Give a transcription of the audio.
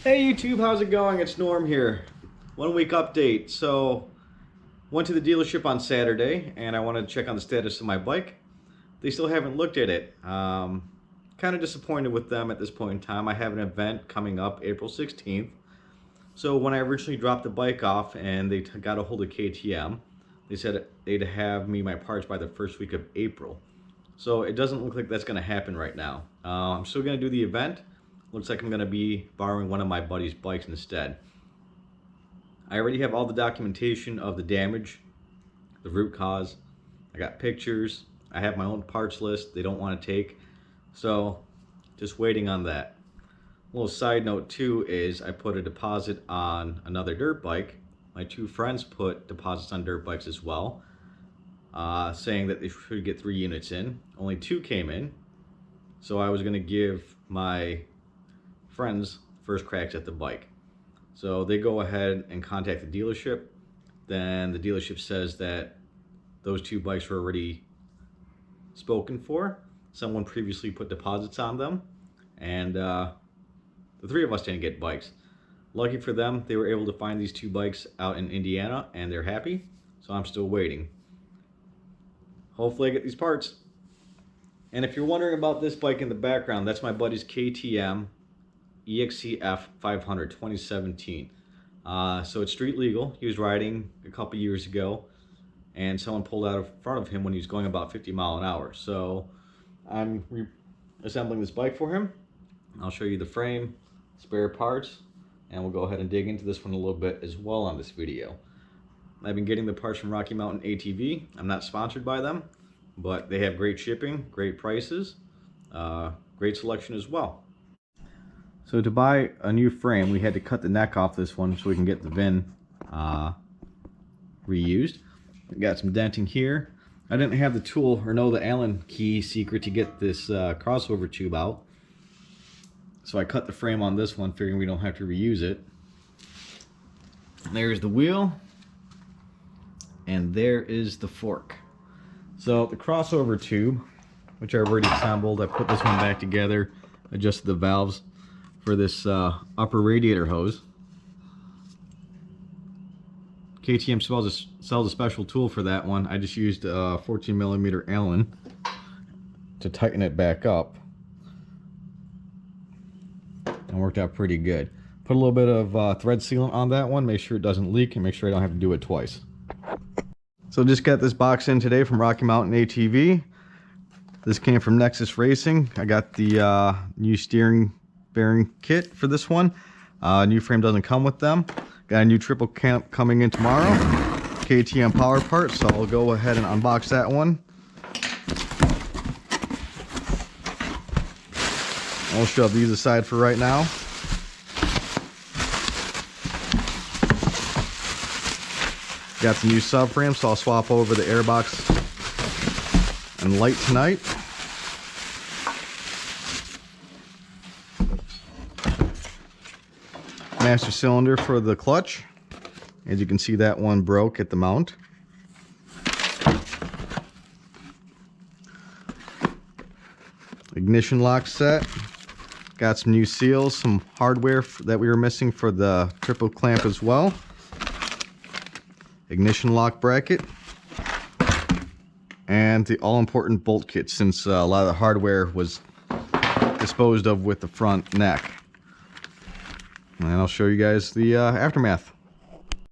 Hey YouTube, how's it going? It's Norm here. 1 week update. So, went to the dealership on Saturday and I wanted to check on the status of my bike. They still haven't looked at it. Kind of disappointed with them at this point in time. I have an event coming up April 16th. So when I originally dropped the bike off and they got a hold of KTM, they said they'd have me my parts by the first week of April. So it doesn't look like that's going to happen right now. I'm still going to do the event. Looks like I'm going to be borrowing one of my buddy's bikes instead. I already have all the documentation of the damage, the root cause. I got pictures. I have my own parts list they don't want to take. So just waiting on that. A little side note too is I put a deposit on another dirt bike. My two friends put deposits on dirt bikes as well, saying that they should get 3 units in. Only 2 came in. So I was going to give my friends first cracks at the bike. So they go ahead and contact the dealership. Then the dealership says that those 2 bikes were already spoken for. Someone previously put deposits on them, and the 3 of us didn't get bikes. Lucky for them, they were able to find these 2 bikes out in Indiana and they're happy. So I'm still waiting. Hopefully I get these parts. And if you're wondering about this bike in the background, that's my buddy's KTM EXC F 500 2017. So it's street legal. He was riding a couple years ago and someone pulled out in front of him when he was going about 50 miles an hour. So I'm assembling this bike for him. I'll show you the frame, spare parts, and we'll go ahead and dig into this one a little bit as well on this video. I've been getting the parts from Rocky Mountain ATV. I'm not sponsored by them, but they have great shipping, great prices, great selection as well. So to buy a new frame, we had to cut the neck off this one so we can get the VIN reused. We got some denting here. I didn't have the tool or know the Allen key secret to get this crossover tube out. So I cut the frame on this one, figuring we don't have to reuse it. And there's the wheel. And there is the fork. So the crossover tube, which I've already assembled, I put this one back together, adjusted the valves for this upper radiator hose. KTM sells a special tool for that one. I just used a 14mm Allen to tighten it back up. And worked out pretty good. Put a little bit of thread sealant on that one, make sure it doesn't leak and make sure I don't have to do it twice. So just got this box in today from Rocky Mountain ATV. This came from Nexus Racing. I got the new steering bearing kit for this one. New frame doesn't come with them. Got a new triple clamp coming in tomorrow. KTM power part, so I'll go ahead and unbox that one. I'll shove these aside for right now. Got the new subframe, so I'll swap over the airbox and light tonight. Master cylinder for the clutch. As you can see, that one broke at the mount. Ignition lock set. Got some new seals, some hardware that we were missing for the triple clamp as well. Ignition lock bracket. And the all-important bolt kit, since a lot of the hardware was disposed of with the front neck. And I'll show you guys the aftermath.